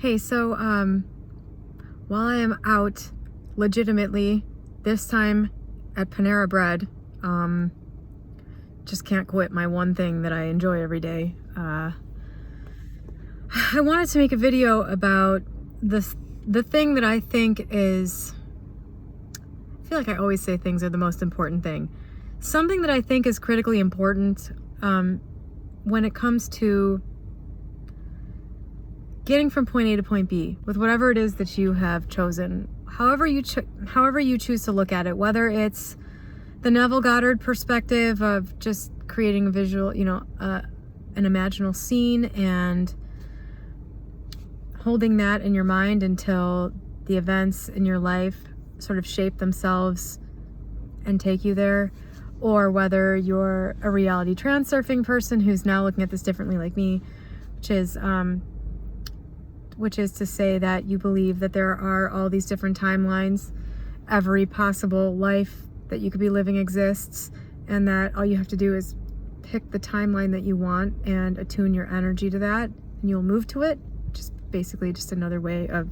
Hey, so while I am out legitimately, this time at Panera Bread, just can't quit my one thing that I enjoy every day. I wanted to make a video about the thing that I think is, I feel like I always say things are the most important thing. Something that I think is critically important when it comes to getting from point A to point B with whatever it is that you have chosen, however you choose to look at it, whether it's the Neville Goddard perspective of just creating a visual, an imaginal scene and holding that in your mind until the events in your life sort of shape themselves and take you there, or whether you're a reality transurfing person who's now looking at this differently like me, which is to say that you believe that there are all these different timelines, every possible life that you could be living exists, and that all you have to do is pick the timeline that you want and attune your energy to that, and you'll move to it. Just basically just another way of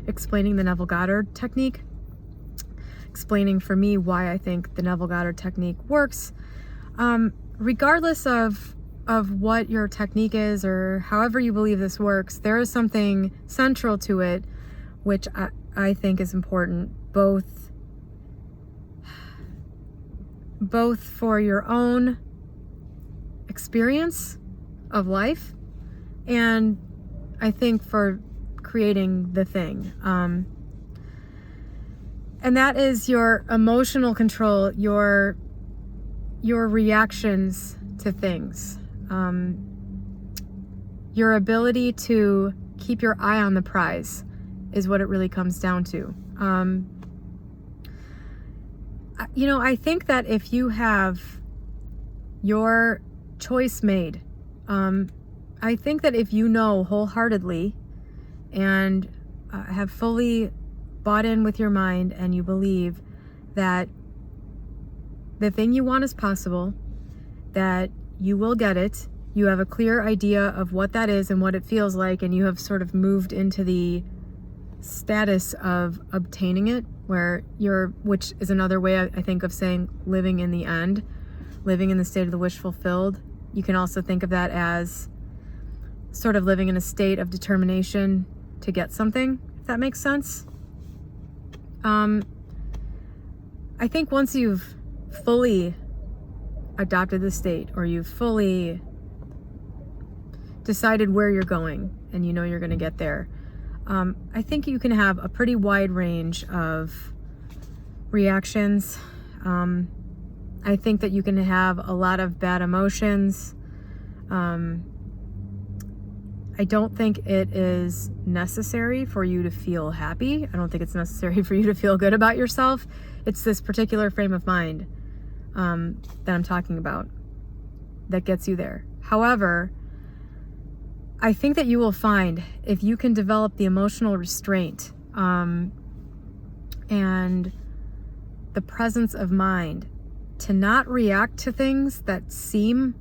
explaining the Neville Goddard technique, explaining for me why I think the Neville Goddard technique works. Regardless of what your technique is or however you believe this works, there is something central to it which I think is important, both for your own experience of life and I think for creating the thing. And that is your emotional control, your reactions to things. Your ability to keep your eye on the prize is what it really comes down to. I think that if you have your choice made, I think that if you know wholeheartedly and have fully bought in with your mind and you believe that the thing you want is possible, that you will get it, you have a clear idea of what that is and what it feels like, and you have sort of moved into the status of obtaining it, which is another way I think of saying living in the end, living in the state of the wish fulfilled. You can also think of that as sort of living in a state of determination to get something, if that makes sense. I think once you've fully adopted the state, or you've fully decided where you're going and you know you're going to get there, I think you can have a pretty wide range of reactions. I think that you can have a lot of bad emotions. I don't think it is necessary for you to feel happy. I don't think it's necessary for you to feel good about yourself. It's this particular frame of mind that I'm talking about that gets you there. However, I think that you will find if you can develop the emotional restraint and the presence of mind to not react to things that seem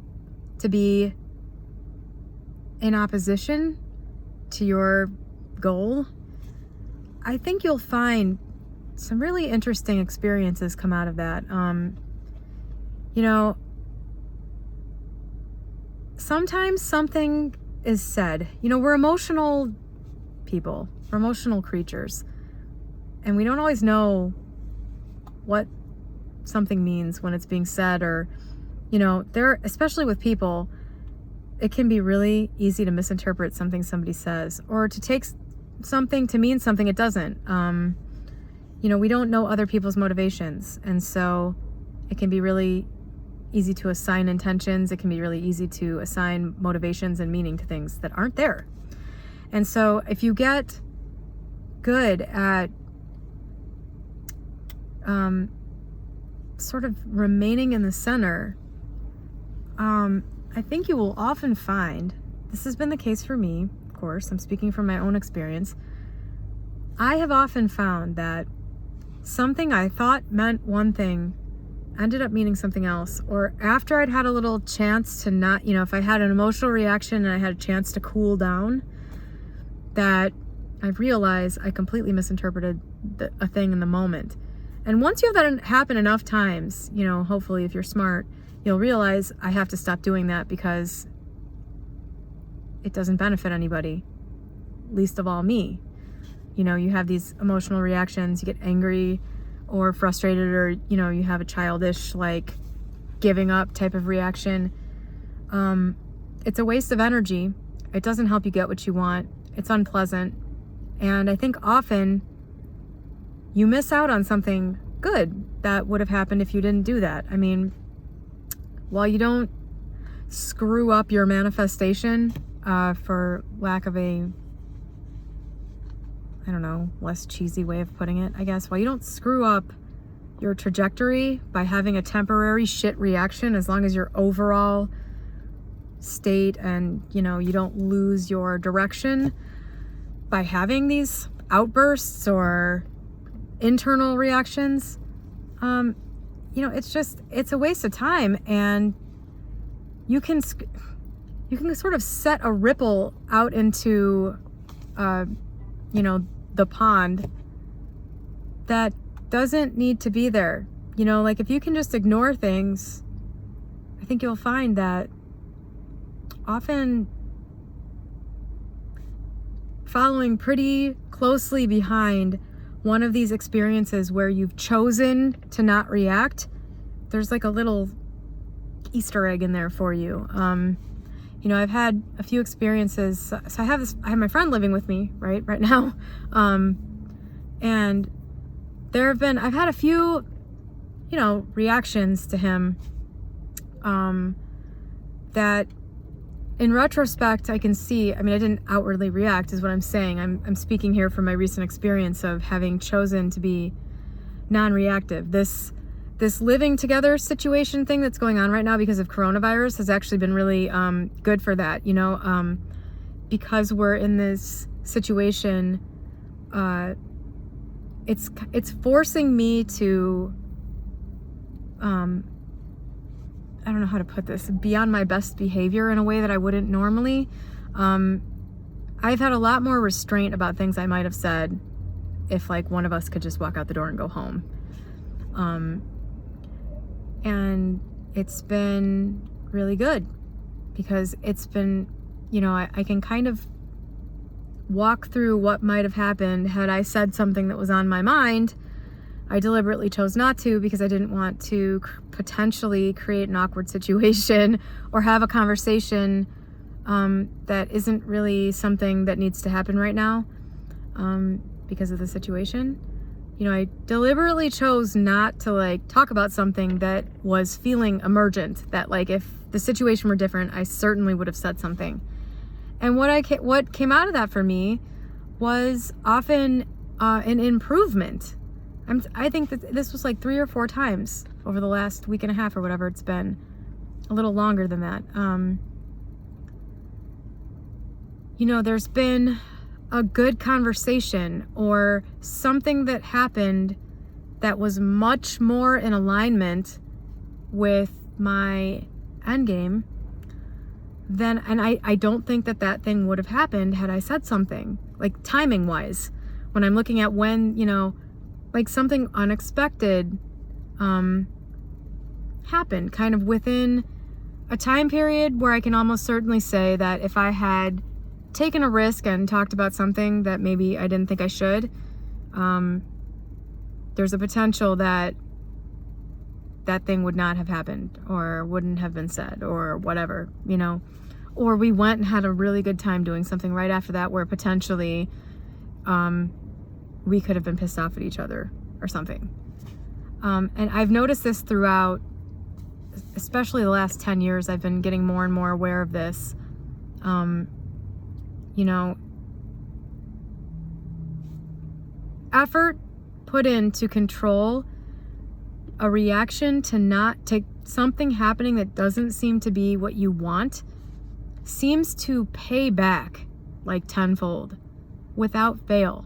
to be in opposition to your goal, I think you'll find some really interesting experiences come out of that. Sometimes something is said. We're emotional people, we're emotional creatures, and we don't always know what something means when it's being said, or especially with people, it can be really easy to misinterpret something somebody says, or to take something to mean something it doesn't. We don't know other people's motivations, and so it can be really easy to assign intentions. It can be really easy to assign motivations and meaning to things that aren't there. And so if you get good at sort of remaining in the center, I think you will often find, this has been the case for me, of course, I'm speaking from my own experience, I have often found that something I thought meant one thing ended up meaning something else, or after I'd had a little chance to not, if I had an emotional reaction and I had a chance to cool down, that I've realized I completely misinterpreted a thing in the moment. And once you have that happen enough times, hopefully if you're smart, you'll realize I have to stop doing that because it doesn't benefit anybody, least of all me. You have these emotional reactions, you get angry or frustrated, or, you have a childish, like, giving up type of reaction. It's a waste of energy. It doesn't help you get what you want. It's unpleasant. And I think often you miss out on something good that would have happened if you didn't do that. I mean, while you don't screw up your manifestation, for lack of a, I don't know, less cheesy way of putting it, I guess, while you don't screw up your trajectory by having a temporary shit reaction, as long as your overall state and, you don't lose your direction by having these outbursts or internal reactions, it's a waste of time. And you can sort of set a ripple out into, the pond that doesn't need to be there. Like, if you can just ignore things, I think you'll find that often following pretty closely behind one of these experiences where you've chosen to not react, there's like a little Easter egg in there for you. I've had a few experiences. So I have my friend living with me right now. And I've had a few, reactions to him, that in retrospect, I can see, I didn't outwardly react is what I'm saying. I'm speaking here from my recent experience of having chosen to be non-reactive. This living together situation thing that's going on right now because of coronavirus has actually been really good for that, because we're in this situation. It's forcing me to, I don't know how to put this, be on my best behavior in a way that I wouldn't normally. I've had a lot more restraint about things I might have said if, like, one of us could just walk out the door and go home. And it's been really good because it's been, I can kind of walk through what might have happened had I said something that was on my mind. I deliberately chose not to because I didn't want to potentially create an awkward situation or have a conversation that isn't really something that needs to happen right now because of the situation. I deliberately chose not to, like, talk about something that was feeling emergent, that, like, if the situation were different, I certainly would have said something. And what came out of that for me was often an improvement. I think that this was like 3 or 4 times over the last week and a half or whatever it's been, a little longer than that. There's been a good conversation or something that happened that was much more in alignment with my end game then, and I don't think that thing would have happened had I said something, like, timing wise, when I'm looking at when, like, something unexpected happened kind of within a time period where I can almost certainly say that if I had taken a risk and talked about something that maybe I didn't think I should, there's a potential that thing would not have happened or wouldn't have been said or whatever, or we went and had a really good time doing something right after that where potentially we could have been pissed off at each other or something. And I've noticed this throughout, especially the last 10 years, I've been getting more and more aware of this. Effort put in to control a reaction to something happening that doesn't seem to be what you want seems to pay back like tenfold without fail.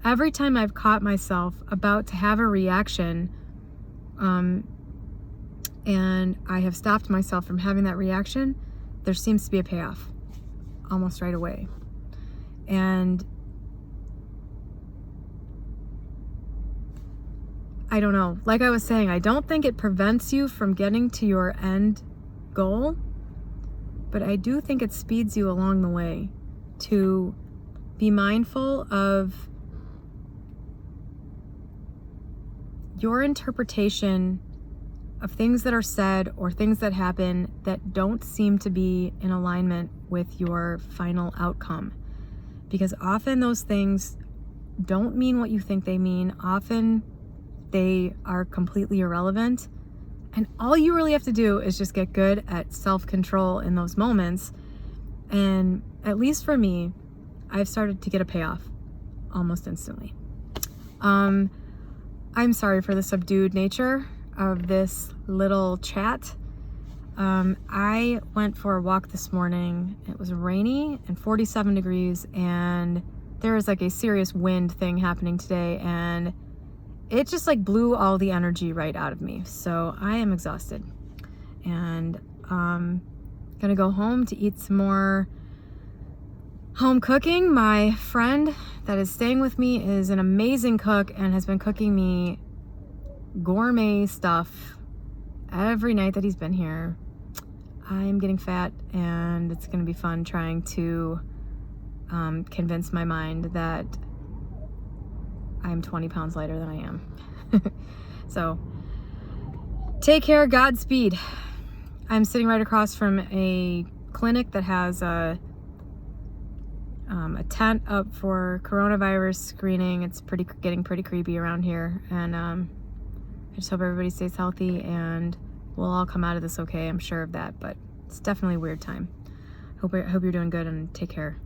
Every time I've caught myself about to have a reaction, and I have stopped myself from having that reaction, there seems to be a payoff almost right away. And I don't know. Like I was saying, I don't think it prevents you from getting to your end goal, but I do think it speeds you along the way to be mindful of your interpretation of things that are said or things that happen that don't seem to be in alignment with your final outcome. Because often those things don't mean what you think they mean. Often they are completely irrelevant. And all you really have to do is just get good at self-control in those moments. And at least for me, I've started to get a payoff almost instantly. I'm sorry for the subdued nature of this little chat. I went for a walk this morning. It was rainy and 47 degrees, and there is like a serious wind thing happening today, and it just like blew all the energy right out of me. So I am exhausted, and gonna go home to eat some more home cooking. My friend that is staying with me is an amazing cook and has been cooking me gourmet stuff every night that he's been here. I'm getting fat, and it's going to be fun trying to convince my mind that I'm 20 pounds lighter than I am. So take care, Godspeed. I'm sitting right across from a clinic that has a tent up for coronavirus screening. It's getting pretty creepy around here, and I just hope everybody stays healthy and we'll all come out of this okay. I'm sure of that, but it's definitely a weird time. Hope you're doing good, and take care.